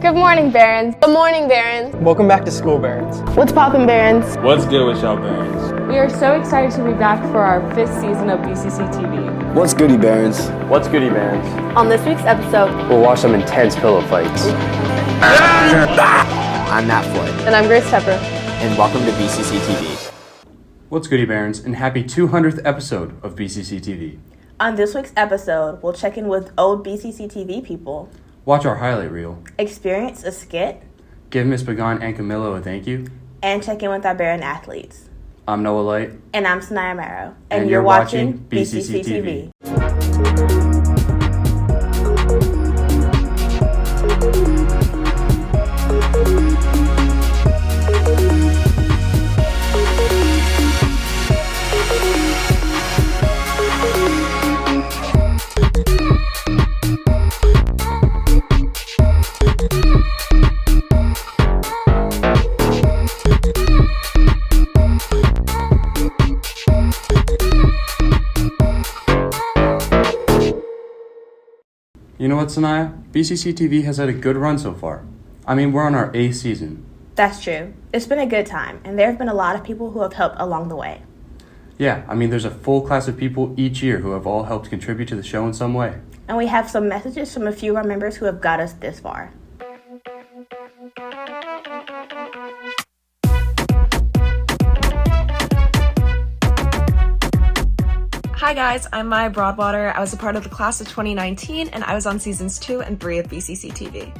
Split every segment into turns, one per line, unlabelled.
Good morning, Barons.
Good morning, Barons.
Welcome back to school, Barons.
What's poppin', Barons?
What's good with y'all, Barons?
We are so excited to be back for our 5th season of BCC TV.
What's goody, Barons?
What's goody, Barons?
On this week's episode,
we'll watch some intense pillow fights.
I'm Matt Floyd.
And I'm Grace Tepper.
And welcome to BCC TV.
What's goody, Barons, and happy 200th episode of BCC TV.
On this week's episode, we'll check in with old BCC TV people.
Watch our highlight reel.
Experience a skit.
Give Miss Pagan and Camilo a thank you.
And check in with our Baron athletes.
I'm Noah Light.
And I'm Sanaya Marrow.
And you're watching BCC TV. You know what, Sanaya? BCC TV has had a good run so far. I mean, we're on our 8th season.
That's true. It's been a good time, and there have been a lot of people who have helped along the way.
Yeah, I mean, there's a full class of people each year who have all helped contribute to the show in some way.
And we have some messages from a few of our members who have got us this far.
Hi guys, I'm Maya Broadwater. I was a part of the class of 2019 and I was on seasons 2 and 3 of BCC TV.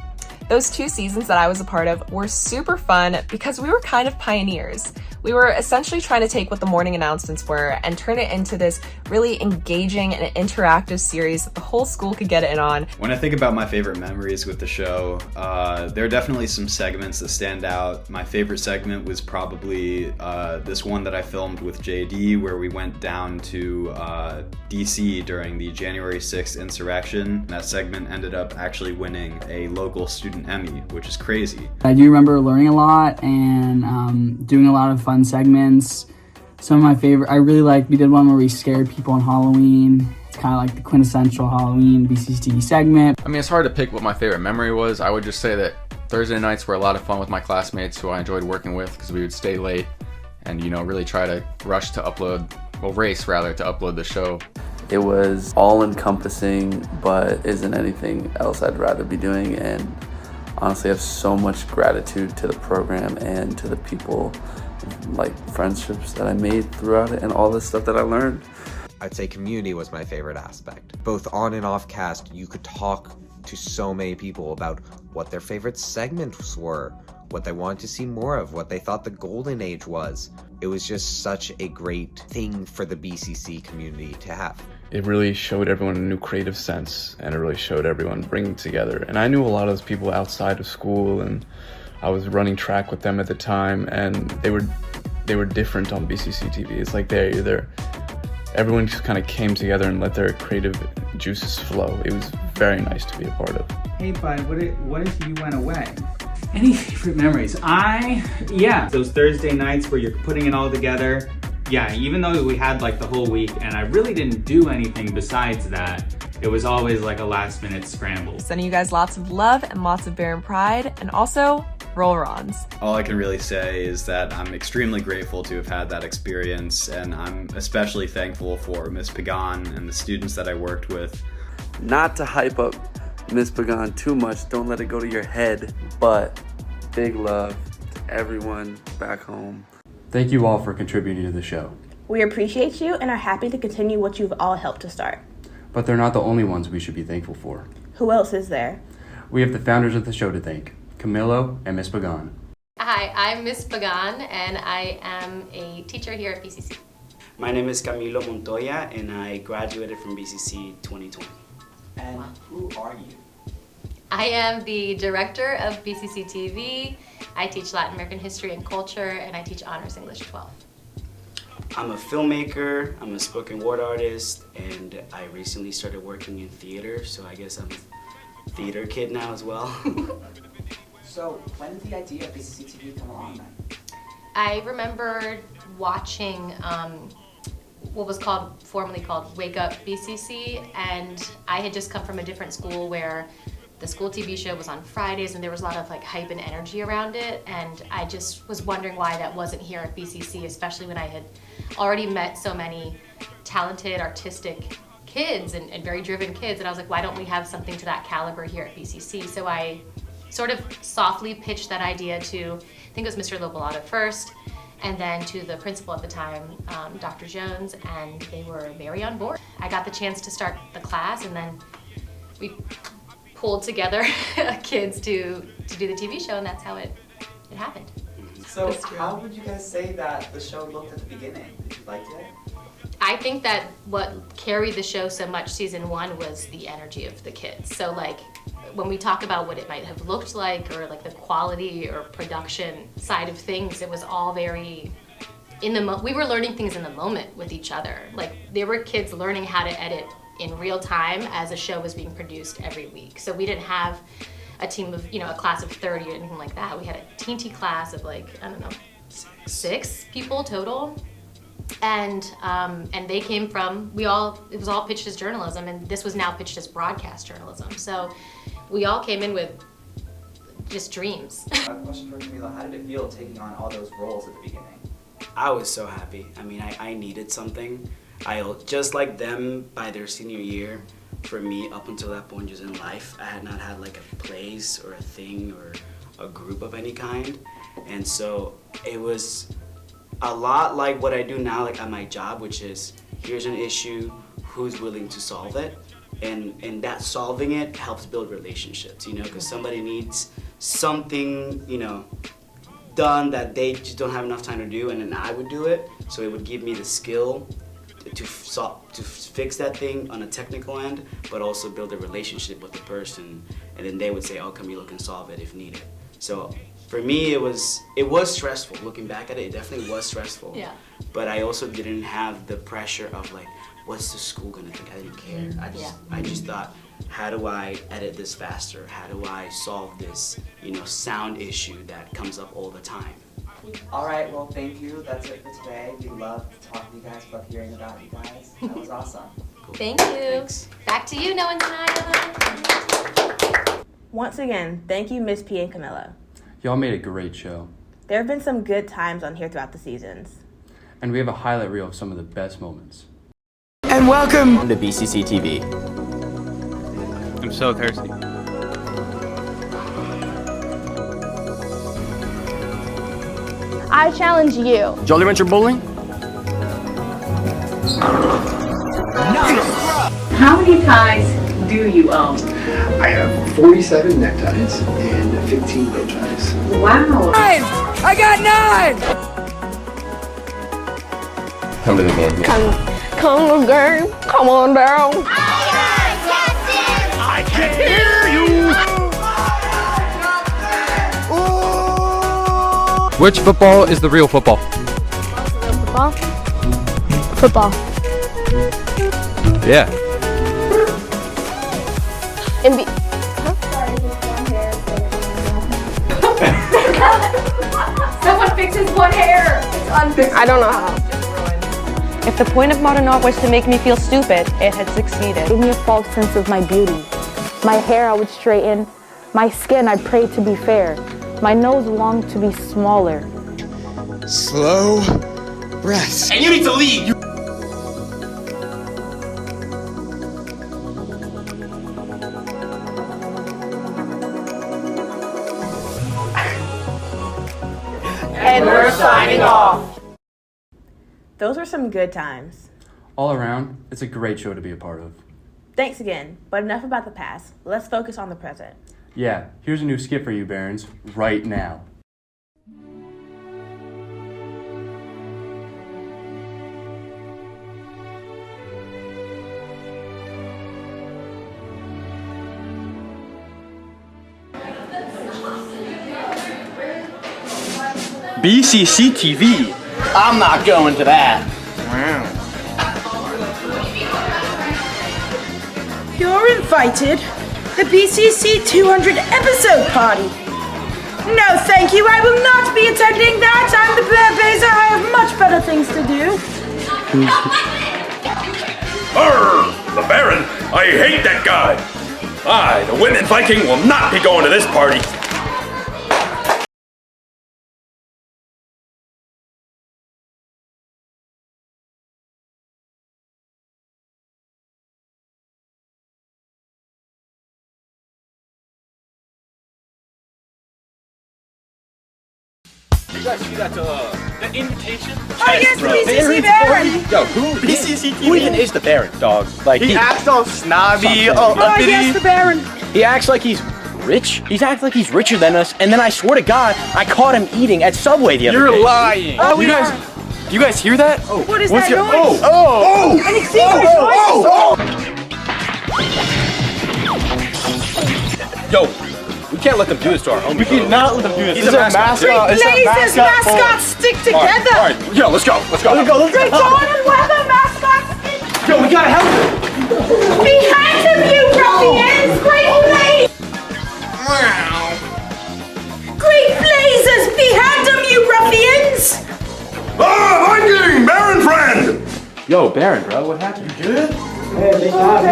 Those 2 seasons that I was a part of were super fun because we were kind of pioneers. We were essentially trying to take what the morning announcements were and turn it into this really engaging and interactive series that the whole school could get in on.
When I think about my favorite memories with the show, there are definitely some segments that stand out. My favorite segment was probably this one that I filmed with JD where we went down to DC during the January 6th insurrection. That segment ended up actually winning a local student Emmy, which is crazy.
I do remember learning a lot and doing a lot of fun segments. Some of my favorite, I really liked, we did one where we scared people on Halloween. It's kind of like the quintessential Halloween BCC TV segment.
I mean, it's hard to pick what my favorite memory was. I would just say that Thursday nights were a lot of fun with my classmates who I enjoyed working with because we would stay late and, really try to race rather to upload the show.
It was all-encompassing, but isn't anything else I'd rather be doing, and honestly I have so much gratitude to the program and to the people, like friendships that I made throughout it and all the stuff that I learned.
I'd say community was my favorite aspect. Both on and off cast, you could talk to so many people about what their favorite segments were, what they wanted to see more of, what they thought the golden age was. It was just such a great thing for the BCC community to have.
It really showed everyone a new creative sense, and it really showed everyone bringing together. And I knew a lot of those people outside of school, and I was running track with them at the time, and they were different on BCC TV. It's like everyone just kind of came together and let their creative juices flow. It was very nice to be a part of.
Hey bud, what if you went away? Any favorite memories? Those Thursday nights where you're putting it all together. Yeah, even though we had like the whole week and I really didn't do anything besides that, it was always like a last minute scramble.
Sending you guys lots of love and lots of Baron pride, and also roll Rons.
All I can really say is that I'm extremely grateful to have had that experience, and I'm especially thankful for Miss Pagan and the students that I worked with.
Not to hype up Miss Pagan too much, don't let it go to your head, but big love to everyone back home.
Thank you all for contributing to the show.
We appreciate you and are happy to continue what you've all helped to start.
But they're not the only ones we should be thankful for.
Who else is there?
We have the founders of the show to thank, Camilo and Miss Pagan.
Hi, I'm Miss Pagan and I am a teacher here at BCC.
My name is Camilo Montoya and I graduated from BCC 2020.
And who are you?
I am the director of BCC TV. I teach Latin American history and culture, and I teach honors English 12.
I'm a filmmaker, I'm a spoken word artist, and I recently started working in theater, so I guess I'm a theater kid now as well.
So when did the idea of BCC TV come along then?
I remember watching what was formerly called Wake Up BCC, and I had just come from a different school where the school TV show was on Fridays, and there was a lot of like hype and energy around it, and I just was wondering why that wasn't here at BCC, especially when I had already met so many talented, artistic kids and very driven kids, and I was like, why don't we have something to that caliber here at BCC? So I sort of softly pitched that idea to, I think it was Mr. Lopalato first, and then to the principal at the time, Dr. Jones, and they were very on board. I got the chance to start the class, and then we pulled together kids to do the TV show, and that's how it happened.
So how would you guys say that the show looked at the beginning? Did you like it?
I think that what carried the show so much season 1 was the energy of the kids. So like when we talk about what it might have looked like, or like the quality or production side of things, it was all very we were learning things in the moment with each other. Like there were kids learning how to edit in real time as a show was being produced every week. So we didn't have a team of, a class of 30 or anything like that. We had a teeny class of like, I don't know, 6 people total. And they came from, it was all pitched as journalism, and this was now pitched as broadcast journalism. So we all came in with just dreams.
A question for Camila, how did it feel taking on all those roles at the beginning?
I was so happy. I mean, I needed something. Just like them by their senior year, for me, up until that point just in life, I had not had like a place or a thing or a group of any kind. And so it was a lot like what I do now, like at my job, which is here's an issue, who's willing to solve it? And that solving it helps build relationships, because somebody needs something, done that they just don't have enough time to do, and then I would do it. So it would give me the skill to fix that thing on a technical end, but also build a relationship with the person, and then they would say, oh, Camilo can solve it if needed. So for me, it was stressful. Looking back at it, it definitely was stressful.
Yeah.
But I also didn't have the pressure of like, what's the school gonna think? I didn't care. I just thought, how do I edit this faster? How do I solve this, sound issue that comes up all the time?
All right, well, thank you. That's it for today. We love to talk to you guys, love hearing about you guys. That was awesome.
Cool.
Thank you.
Thanks.
Back to you, Noah and Tanaya.
Once again, thank you, Miss P and Camilla.
Y'all made a great show.
There have been some good times on here throughout the seasons.
And we have a highlight reel of some of the best moments.
And welcome to BCC TV.
I'm so thirsty.
I challenge you.
Jolly Rancher Bowling?
How many ties do you own?
I have 47 neckties and 15 bow ties.
Wow.
9! I got 9!
Come to the game.
Come to the game. Come on down.
I can hear you!
Which football is the real football?
Football? Football.
Yeah.
Someone fix his one hair. It's unfixed.
I don't know how.
If the point of modern art was to make me feel stupid, it had succeeded.
Give me a false sense of my beauty. My hair I would straighten. My skin I prayed to be fair. My nose longed to be smaller.
Slow breaths.
And you need to leave!
And we're signing off.
Those were some good times.
All around, it's a great show to be a part of.
Thanks again, but enough about the past. Let's focus on the present.
Yeah, here's a new skit for you, Barons, right now.
BCC TV. I'm not going to that.
Wow.
You're invited. The BCC 200 episode party. No, thank you. I will not be attending that. I'm the Bear Baser. I have much better things to do.
Arr! The Baron! I hate that guy!
I, the Women Viking, will not be going to this party.
You guys see that, the invitation?
Oh, yes, BCC Baron!
Yo, who even is the Baron, dog? Like,
He acts all snobby,
Oh, yes, the Baron!
He acts like he's rich. He acts like he's richer than us, and then I swear to God, I caught him eating at Subway the other day.
You're lying.
Oh,
you guys, do you guys hear that? Oh,
What is
what's
that
your-
noise?
Oh!
An extinguished noise!
Yo, we can't let them do this to our homie.
We cannot let them do this.
He's
This
a
is a
mascot.
mascot. It's a
Blazers
mascot
mascots stick together!
All right, yo, let's go. Let's go.
Great Dawn and Weather mascots stick
Yo, we gotta help him.
behind him, you ruffians! Great Blaze! Great Blazers behind him, you ruffians!
Ah, Viking! Baron friend!
Yo, Baron, bro, what happened? You good?
Hey, thank God.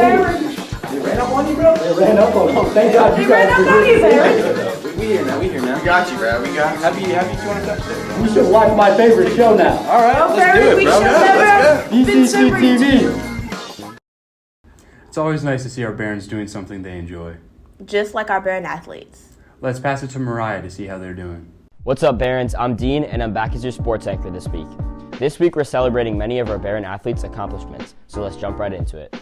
They ran up on you, bro? They ran up on you. Thank God you guys did it.
We here now, we here now. We got you, bro. We got happy 200 episodes.
You should watch my favorite show now.
All right, let's do it, bro. Let's go.
BCC TV.
It's always nice to see our Barons doing something they enjoy.
Just like our Baron athletes.
Let's pass it to Mariah to see how they're doing.
What's up, Barons? I'm Dean, and I'm back as your sports anchor this week. This week, we're celebrating many of our Baron athletes' accomplishments, so let's jump right into it.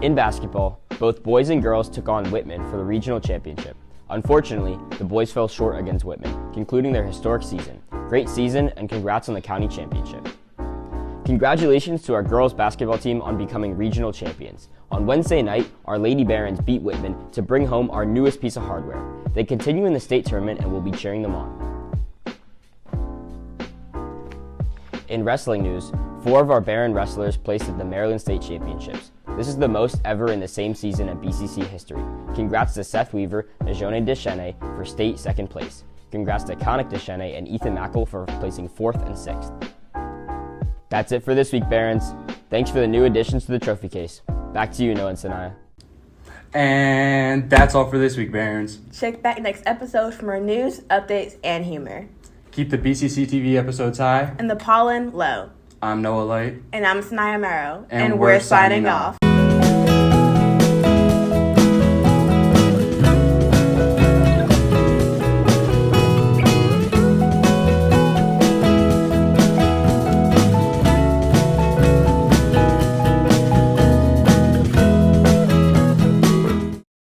In basketball, both boys and girls took on Whitman for the regional championship. Unfortunately, the boys fell short against Whitman, concluding their historic season. Great season, and congrats on the county championship. Congratulations to our girls basketball team on becoming regional champions. On Wednesday night, our Lady Barons beat Whitman to bring home our newest piece of hardware. They continue in the state tournament and we'll be cheering them on. In wrestling news, 4 of our Baron wrestlers placed at the Maryland State Championships. This is the most ever in the same season in BCC history. Congrats to Seth Weaver, Najone Deschene for state 2nd place. Congrats to Connick Deschene and Ethan Mackel for placing 4th and 6th. That's it for this week, Barons. Thanks for the new additions to the trophy case. Back to you, Noah and Sanaya.
And that's all for this week, Barons.
Check back next episode for more news, updates, and humor.
Keep the BCC TV episodes high.
And the pollen low.
I'm Noah Light.
And I'm Sanaya Marrow.
And we're signing off.